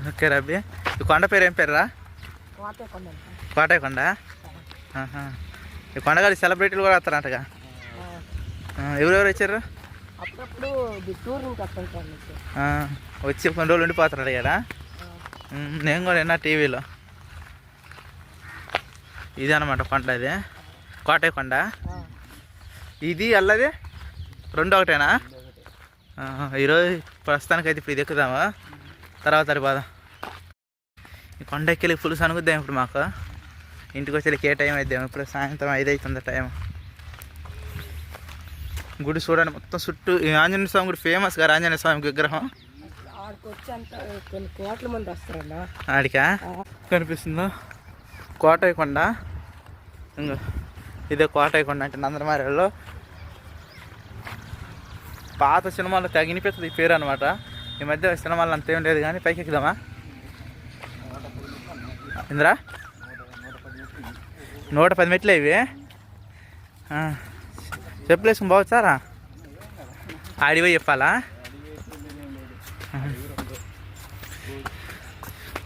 Okay రబ్బీ, ఈ కొండ పేరు ఏం పేరురా? కోటాయి కొండ. ఈ కొండగాలి సెలబ్రిటీలు కూడా వస్తారంటగా. ఎవరెవరు వచ్చారు? వచ్చి కొన్ని రోజులు ఉండిపోతున్నాడు కదా. నేను కూడా విన్నా టీవీలో. ఇది అనమాట కొండ, ఇది కోటాయి కొండ. ఇది అల్లది రెండు ఒకటేనా? ఈరోజు ప్రస్తుతానికైతే ఇప్పుడు ఇది ఎక్కుదామా, తర్వాత సరిపోదాం. ఈ కొండ ఎక్కి ఫుల్ సనుగుద్దాం ఇప్పుడు మాకు. ఇంటికి వచ్చేకి ఏ టైం అయిద్దాం? ఇప్పుడు సాయంత్రం 5 అవుతుంది టైం. గుడి చూడండి మొత్తం చుట్టూ. ఆంజనేయ స్వామి గుడి ఫేమస్ కదా, ఆంజనేయ స్వామి విగ్రహం. ఆడికా కనిపిస్తుందో కోటాయి కొండ. ఇంకా ఇదే కోటాయి కొండ అంటే నందనమారేలో పాత సినిమాలో తగినిపిస్తుంది ఈ పేరు అనమాట. ఈ మధ్య సినిమాలు అంతేం లేదు కానీ పైకి ఎక్కుదామా ఇంద్రా? 110 మెట్లు ఇవి. చెప్పులు వేసుకుని బాగుచారా? ఆడిపోయి చెప్పాలా?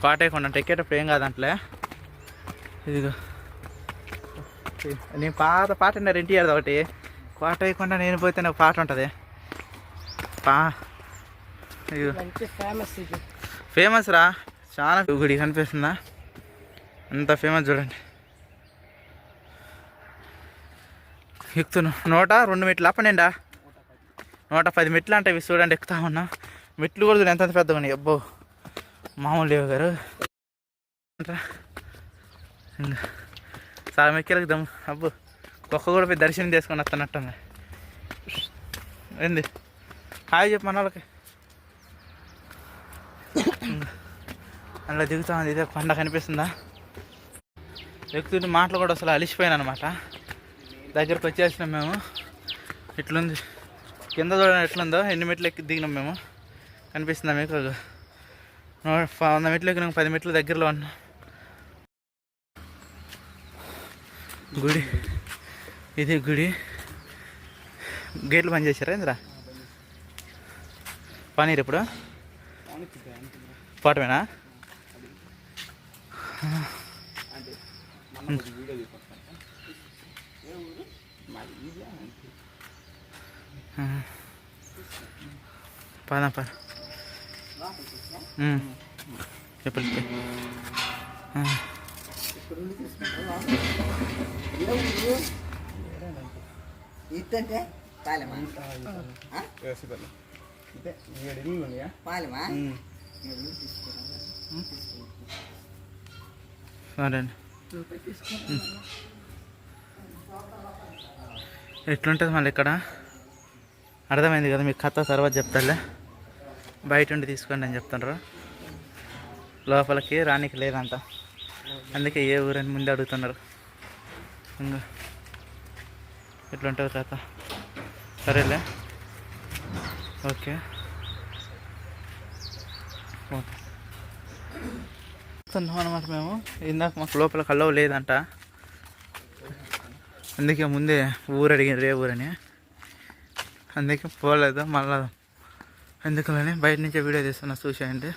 కోటాయి కొండ అంటే ఎక్కేటప్పుడు ఏం కాదంటలే. ఇదిగో నేను పాట విన్నారు ఎన్టీఆర్ ఒకటి, కోటాయి కొండ నేను పోతే నాకు పాట ఉంటుంది. ఫేమస్ రా, చాలా గుడి కనిపిస్తుందా, అంత ఫేమస్ చూడండి. ఎక్కుతున్నాను 102 మెట్లు అప్పనండా, 110 మెట్లు అంటే ఇవి చూడండి. ఎక్కుతా ఉన్నా మెట్లు కూడా ఎంత పెద్దగా ఉన్నాయి. అబ్బో మామూలు లేవు గారు. ఇంకా చాలా మెక్కేలకు దమ్. అబ్బో కుక్క కూడా పోయి దర్శనం చేసుకొని వస్తున్నట్టుంది. ఏంది హాయ్ చెప్పు మన వాళ్ళకి. అలా దిగుతా ఉంది. ఇదే కొండ కనిపిస్తుందా? ఎక్కుతుంటే మాటలు కూడా అసలు అలిసిపోయాను అనమాట. దగ్గరకు వచ్చేసినాం మేము. ఇట్లుంది కింద చూడండి ఎట్లుందో, ఎన్ని మెట్లు ఎక్కి దిగినాం మేము. కనిపిస్తుందా మీకు? 100 మెట్లు ఎక్కినాం, 10 మెట్లు దగ్గరలో ఉన్నాం. గుడి ఇది గుడి. గేట్లు బంద్ చేశారా ఇంద్రా? పనీరు ఇప్పుడు పోవటమేనా? పద పద చెప్పండి. ఎట్లుంటుంది మళ్ళీ ఇక్కడ? అర్థమైంది కదా మీకు కథ, తర్వాత చెప్తాలే. బయట ఉండి తీసుకోండి అని చెప్తున్నారు, లోపలికి రానికి లేదంట. అందుకే ఏ ఊరని ముందే అడుగుతున్నారు. ఇంకా ఎట్లుంటుంది కథ? సరేలే, ఓకే ఓకే. అనమాట మేము. ఇందాక మాకు లోపల కల్లవ లేదంట, అందుకే ముందే ఊరు అడిగారు ఏ ఊరని. అందుకే పోలేదు. మళ్ళా ఎందుకని బయట నుంచే వీడియో తీస్తున్నా, చూసేయండి.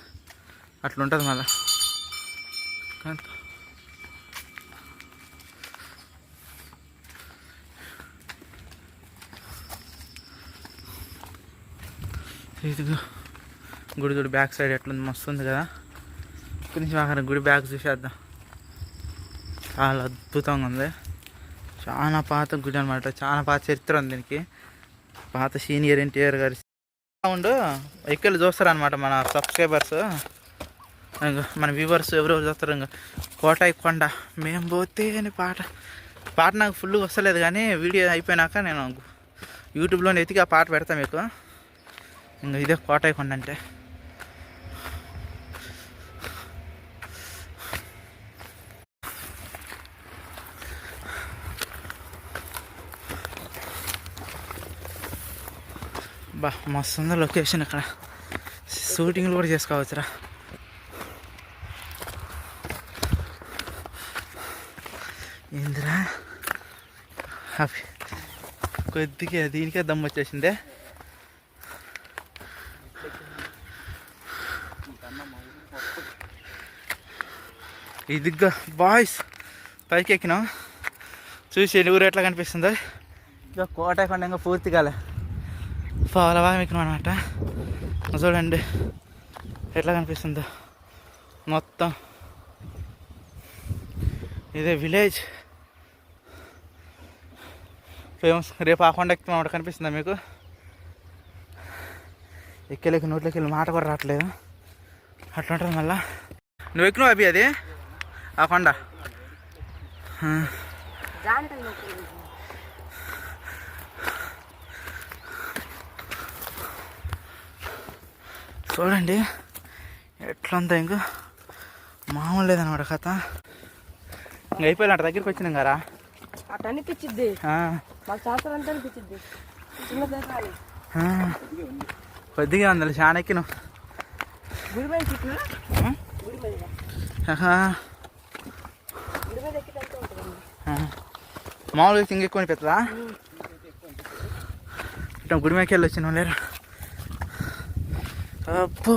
అట్లుంటుంది మళ్ళా. ఇదిగో గుడి చూడు బ్యాక్ సైడ్ ఎట్లుంది, మస్తు ఉంది కదా. కొంచెం అక్కడ గుడి బ్యాక్ చూసేద్దాం. చాలా అద్భుతంగా ఉంది. చాలా పాత గుడి అనమాట, చాలా పాత చరిత్ర ఉంది దీనికి. పాత సీనియర్ ఎన్టీఆర్ గారి ఉండు ఎక్కలు చూస్తారు అనమాట మన సబ్స్క్రైబర్స్, మన వ్యూవర్స్ ఎవరెవరు చూస్తారు. ఇంకా కోటాయి కొండ మేము పోతే అని పాట నాకు ఫుల్గా వస్తలేదు కానీ వీడియో అయిపోయినాక నేను యూట్యూబ్లో ఎతికి ఆ పాట పెడతాను మీకు. ఇంకా ఇదే కోటాయి కొండ అంటే. బా మస్తు ఉంది లొకేషన్. ఇక్కడ షూటింగ్లు కూడా చేసుకోవచ్చురా. ఏందిరా అవి కొద్దిగా దీనికే దమ్ము వచ్చేసిందే. ఇదిగా బాయ్స్ పైకి ఎక్కినాం. చూసి ఊరు ఎట్లా కనిపిస్తుందో. ఇక కోట కొండ ఇంకా పూర్తి కాలే, చాలా బాగా ఎక్కినాం అనమాట. చూడండి ఎట్లా కనిపిస్తుందో మొత్తం. ఇదే విలేజ్ ఫేమస్. రేపు ఆ కొండ ఎక్కుతాం అన్నమాట. కనిపిస్తుందా మీకు? ఎక్కలేక నోట్లోకి వెళ్ళి మాట కూడా రావట్లేదు, అట్లా ఉంటుంది. మళ్ళా నువ్వు ఎక్కినావు అభి అది ఆ కొండ? చూడండి ఎట్లంతా ఇంకా మామూలు లేదనమాట కథ. ఇంక అయిపోయినట్టు దగ్గరికి వచ్చినాం కదా అట్లా అనిపించింది. మాకు శాస్త్రం అంతా అనిపించింది. కొద్దిగా ఉంది చాలా ఎక్కినాం. గుడి మీద గుడి మీద మామూలుగా ఇంకెక్కువ అనిపిస్తుందా? ఇట్లా గుడి మీదకి వెళ్ళి వచ్చినాం లేరా. అబ్బో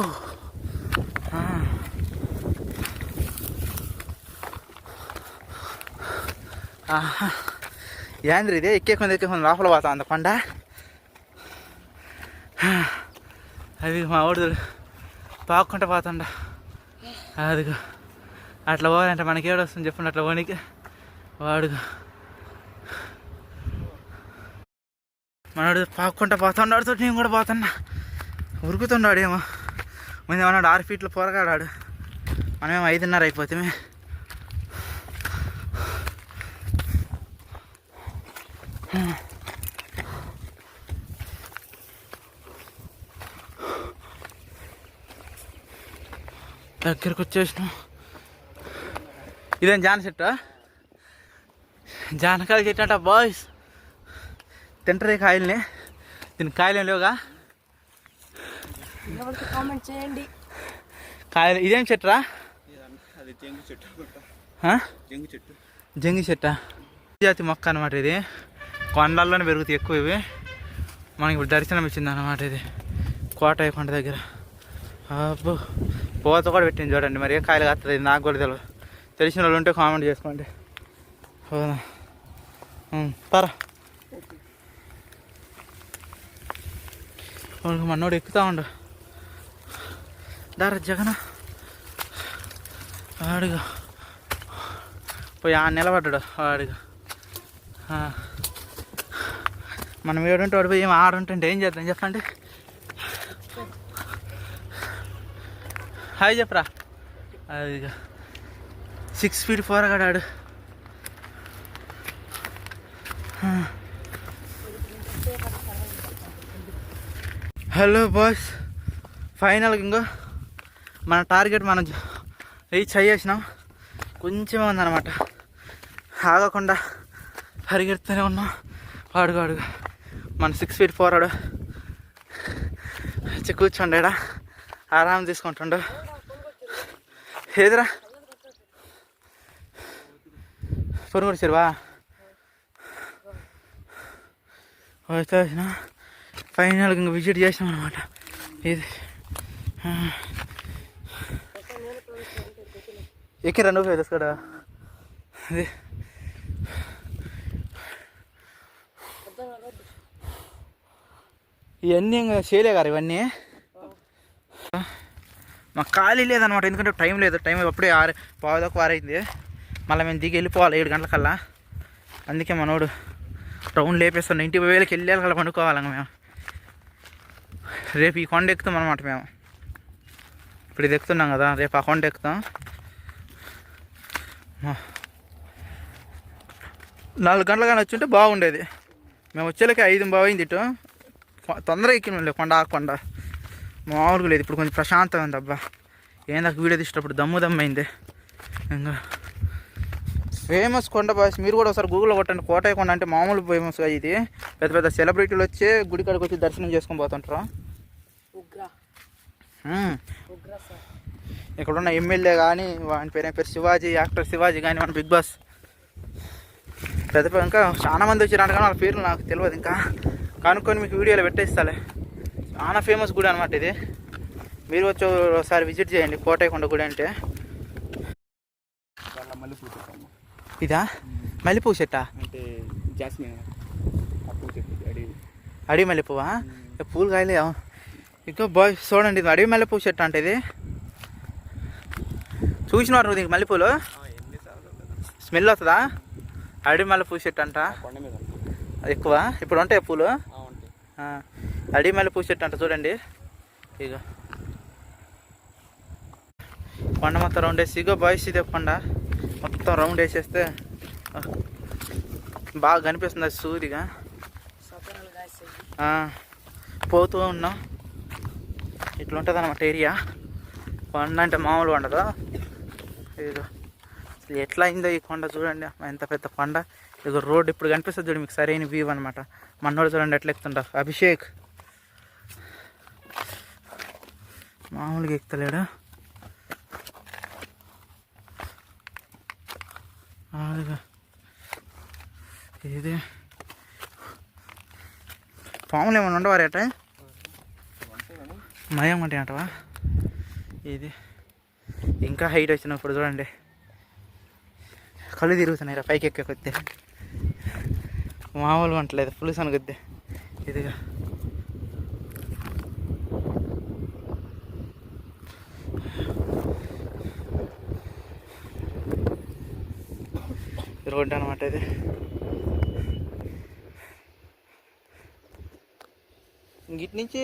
ఏంద్రీ ఇదే ఎక్కేకుంది లోపల పోతా అంత కొండ. అది మా ఊడు పాక్కుంటా పోతుండ. అదిగో అట్లా పోవాలంటే మనకి ఏడొస్తుంది చెప్పండి. అట్లా పోనీకి వాడుగా మనవాడు పాక్కుంటా పోతున్నాడు. నేను కూడా పోతున్నా. ఉరుకుతున్నాడు ఏమో. ముందు ఏమన్నాడు 6 ఫీట్లు పోరగాడాడు. మనమేమో 5:30 అయిపోతే. దగ్గరకు వచ్చేసినాం. ఇదేం జాన చెట్టు? జానకాయల చెట్టు అంట బాయ్స్. తింటారే కాయల్ని. దీనికి కాయలు ఏం లేవుగా. కామెంట్ చేయండి. కాయలు ఇదేం చెట్టురా? జంగి చెట్టా? జాతి మొక్క అనమాట ఇది. కొండల్లోనే పెరుగుతాయి ఎక్కువ ఇవి. మనకి ఇప్పుడు దర్శనం ఇచ్చింది అనమాట ఇది కోటయ్య కొండ దగ్గర. అబ్బో పోత కూడా పెట్టింది చూడండి. మరి ఏ కాయలు కాస్తుంది నాకు కూడా తెలియదు. తెలిసిన వాళ్ళు ఉంటే కామెంట్ చేసుకోండి. పరా మనోడు ఎక్కుతా ఉండు. దారా జగన్ వాడుగా పోయి నిలబడ్డాడు వాడుగా. మనం ఏడుంటే వాడు పోయి ఏం ఆడుంటుంటే ఏం చేద్దాం చెప్పండి. హాయ్ చెప్పరా. అదిగా 6 ఫీట్ పోరగాడాడు. హలో బాయ్స్, ఫైనల్గా ఇంకో మన టార్గెట్ మనం రీచ్ అయ్యేసినాం. కొంచెమే ఉందన్నమాట. ఆగకుండా పరిగెడుతూనే ఉన్నాం. వాడుగా మన 6 ఫీట్ పోరాడు వచ్చి కూర్చోండా ఆరాం తీసుకుంటుండు. ఏదిరా పొరుగుడు చెరువా వచ్చేసిన. ఫైనల్గా ఇంక విజిట్ చేసినాం అనమాట. ఇది ఎక్కిరా నువ్వు తెలుసుకోడా. ఇది ఇవన్నీ ఇంకా చేయలే గారు ఇవన్నీ. మాకు ఖాళీ లేదనమాట, ఎందుకంటే టైం లేదు. టైం అప్పుడే 6:15 అయింది. మళ్ళీ మేము దిగి వెళ్ళిపోవాలి 7 గంటలకల్లా. అందుకే మనోడు టౌన్ లేపేస్తున్నాం. ఇంటికి వేలకి వెళ్ళాలి పండుకోవాలి మేము. రేపు ఈ కొండ ఎక్కుతాం అనమాట మేము. ఇప్పుడు ఇది ఎక్కుతున్నాం కదా, రేపు ఆ కొండ ఎక్కుతాం. 4 గంటల కానీ వచ్చి ఉంటే బాగుండేది. మేము వచ్చేలకి 5:15 అయింది. ఇటు తొందరగా ఎక్కిన కొండ ఆకుండా మామూలుగా లేదు. ఇప్పుడు కొంచెం ప్రశాంతంగా ఉంది. అబ్బా ఏందాక వీడియో తీసేటప్పుడు దమ్మైంది. ఇంకా ఫేమస్ కొండ బాయ్స్. మీరు కూడా ఒకసారి గూగుల్లో కొట్టండి. కోటయ్య కొండ అంటే మామూలు ఫేమస్గా ఇది. పెద్ద పెద్ద సెలబ్రిటీలు వచ్చి గుడి కాడికి వచ్చి దర్శనం చేసుకొని పోతుంటారు. ఇక్కడున్న ఎమ్మెల్యే కానీ, వాని పేరు శివాజీ, యాక్టర్ శివాజీ కానీ, మన బిగ్ బాస్ పెద్ద ఇంకా చాలా మంది వచ్చినారు కానీ వాళ్ళ పేర్లు నాకు తెలియదు. ఇంకా కనుక్కొని మీకు వీడియోలో పెట్టేస్తాలే. చాలా ఫేమస్ గుడి అనమాట ఇది. మీరు వచ్చి ఒకసారి విజిట్ చేయండి కోటయ్యకొండ గుడి అంటే. మల్లెపూ చెట్టు ఇదా మల్లెపూ చెట్టా? అంటే జాస్మిన్ పూ చెట్టు అడవి మల్లెపువ్వా? పూలు కాయలే ఇంకా బాయ్ చూడండి, ఇది అడవి మల్లెపూ చెట్టు అంటే. ఇది చూసినారు దీనికి మల్లెపూలు స్మెల్ వస్తుందా? అడవి మల్లెపూ చెట్టు అంట ఎక్కువ. ఇప్పుడు ఉంటాయి పూలు. అడవి మల్లెపూ చెట్టు అంట చూడండి. ఇక కొండ మొత్తం రౌండ్ వేసి ఇగో బాయ్స్ ఇదే కొండ మొత్తం రౌండ్ వేసేస్తే బాగా కనిపిస్తుంది అది సూదిగా. పోతూ ఉన్నాం. ఇట్లా ఉంటుంది అన్నమాట ఏరియా. కొండ అంటే మామూలుగా ఉండదు. ఇదిగో అసలు ఎట్లా అయిందో ఈ కొండ చూడండి, ఎంత పెద్ద కొండ. ఇదిగో రోడ్ ఇప్పుడు కనిపిస్తుంది చూడండి మీకు, సరైన వ్యూ అనమాట. మనోడు చూడండి ఎట్లా ఎక్కుతుంటా. అభిషేక్ మామూలుగా ఎక్కుతలేడు. ఇది పాములు ఏమైనా ఉండవారేట? మయం అంటే అంటవా? ఇది ఇంకా హైట్ వచ్చినప్పుడు చూడండి కళ్ళు తిరుగుతున్నాయి పైకి ఎక్కే కొద్ది. మామూలుగా అంటలేదు, పులుసు అనుకొద్ది. ఇదిగా రోడ్డు అనమాట ఇది. ఇటు నుంచి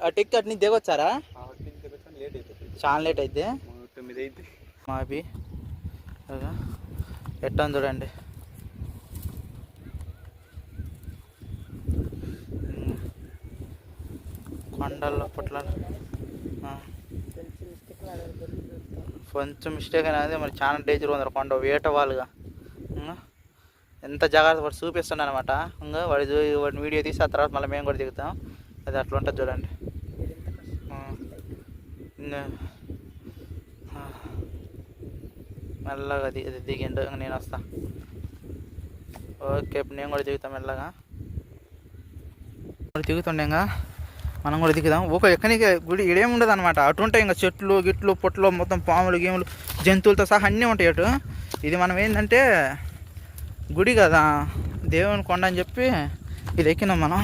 అటెక్కి అటు నుంచి దిగొచ్చారా? చాలా లేట్ అయితే 9 అయితే మాపి ఎట్టా చూడండి. కొండల్లో పుట్ల కొంచెం మిస్టేక్ అనేది మరి చాలా డేంజర్ ఉంది కొండ వేట వాళ్ళుగా. ఎంత జాగ్రత్త పడి చూపిస్తున్నాను అనమాట. ఇంకా వాడిని వీడియో తీసి ఆ తర్వాత మళ్ళీ మేము కూడా దిగుతాం. అది అట్లా ఉంటుంది చూడండి. మెల్లగా అది దిగిండు. నేను వస్తా. ఓకే ఇప్పుడు నేను కూడా దిగుతాం మెల్లగా. దిగుతుండే ఇంకా మనం కూడా దిగుదాం. ఒక ఎక్కడికి గుడి ఇడేమి ఉండదు అనమాట. అటు ఉంటాయి ఇంకా చెట్లు గిట్లు పొట్లు మొత్తం పాములు గేములు జంతువులతో సహా అన్నీ ఉంటాయి అటు. ఇది మనం ఏంటంటే గుడి కదా, దేవుని కొండ అని చెప్పి ఇది ఎక్కినాం మనం.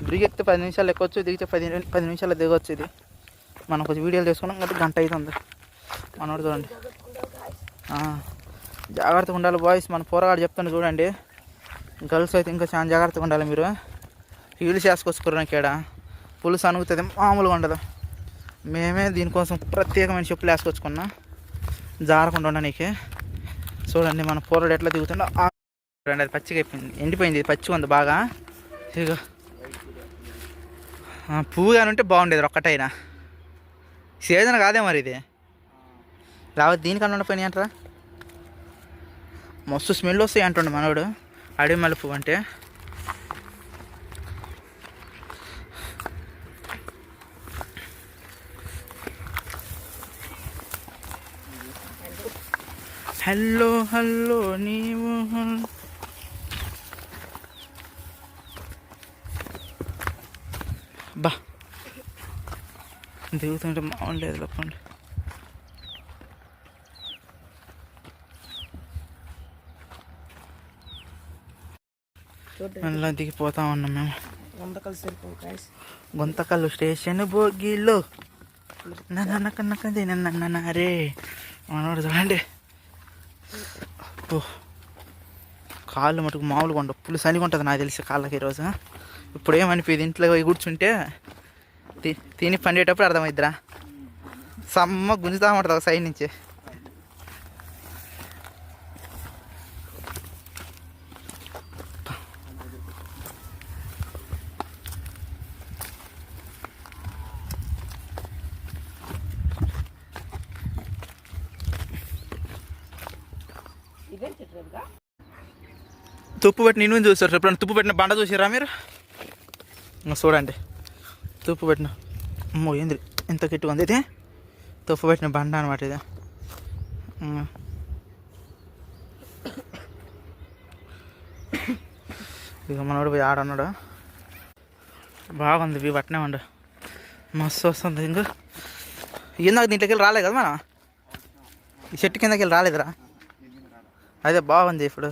గుడికి ఎక్కితే 10 నిమిషాలు ఎక్కొచ్చు, దిగితే 10 నిమిషాలు దిగొచ్చు. ఇది మనం కొంచెం వీడియోలు తీసుకున్నాం కాబట్టి గంట అవుతుంది. మనోడు చూడండి జాగ్రత్తగా ఉండాలి బాయ్స్. మన పోరగాడు చెప్తాను చూడండి. గర్ల్స్ అయితే ఇంకా చాలా జాగ్రత్తగా ఉండాలి. మీరు హీల్స్ వేసుకొచ్చుకోవడానికి ఇక్కడ పులుసు అనుగుతుంది, మామూలుగా ఉండదు. మేమే దీనికోసం ప్రత్యేకమైన చెప్పులు వేసుకొచ్చుకున్నాం జారకుండా ఉండడానికి. చూడండి మన పోరడు ఎట్లా దిగుతుండో. చూడండి అది పచ్చిగా అయిపోయింది, ఎండిపోయింది. ఇది పచ్చిగా ఉంది బాగా. ఇక పువ్వు కానీ ఉంటే బాగుండేది ఒక్కటైనా. సీజన్ కాదే మరి ఇది, లేకపోతే దీనికన్నా ఉండిపోయినాయి అంటారా. మస్తు స్మెల్ వస్తాయి అంటుండే మనోడు అడవి మల్లె పువ్వు అంటే. హలో హలో నీవు బా దిగుతుంటే బాగుండేది చెప్పండి. మళ్ళీ దిగిపోతా ఉన్నాం మేము. గుంతకల్లు స్టేషన్ భోగిలో నన్నరే మనోడు చూడండి. కాళ్ళు మటుకు మామూలుగా ఉండవు, పులు సనిగా ఉంటుంది నాకు తెలిసి కాళ్ళకి ఈరోజు. ఇప్పుడు ఏమనిపోయింది ఇంట్లో పోయి కూర్చుంటే తిని పండేటప్పుడు అర్థమైద్దిరా, సమ్మ గుంజుతా ఉంటుంది సైడ్ నుంచి. తుప్పు పెట్టి నేను చూస్తారు. ఎప్పుడన్నా తుప్పు పెట్టిన బండ చూసారా మీరు? చూడండి తుప్పు పెట్టిన, అమ్మో ఏంది ఎంత కిట్టుగా ఉంది. ఇది తుప్పు పెట్టిన బండ అనమాట ఇది. ఇక మనోడు పోయి ఆడన్నాడు. బాగుంది వ్యూ పట్టనే ఉండు మస్తు వస్తుంది ఇంక ఇందాక దీంట్లోకి వెళ్ళి రాలేదు కదా మనం ఈ చెట్టు కిందకి వెళ్ళి రాలేదురా అదే బాగుంది ఇప్పుడు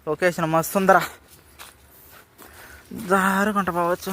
లొకేషన్ మస్తు ఉందరా జారుకుంటా పోవచ్చు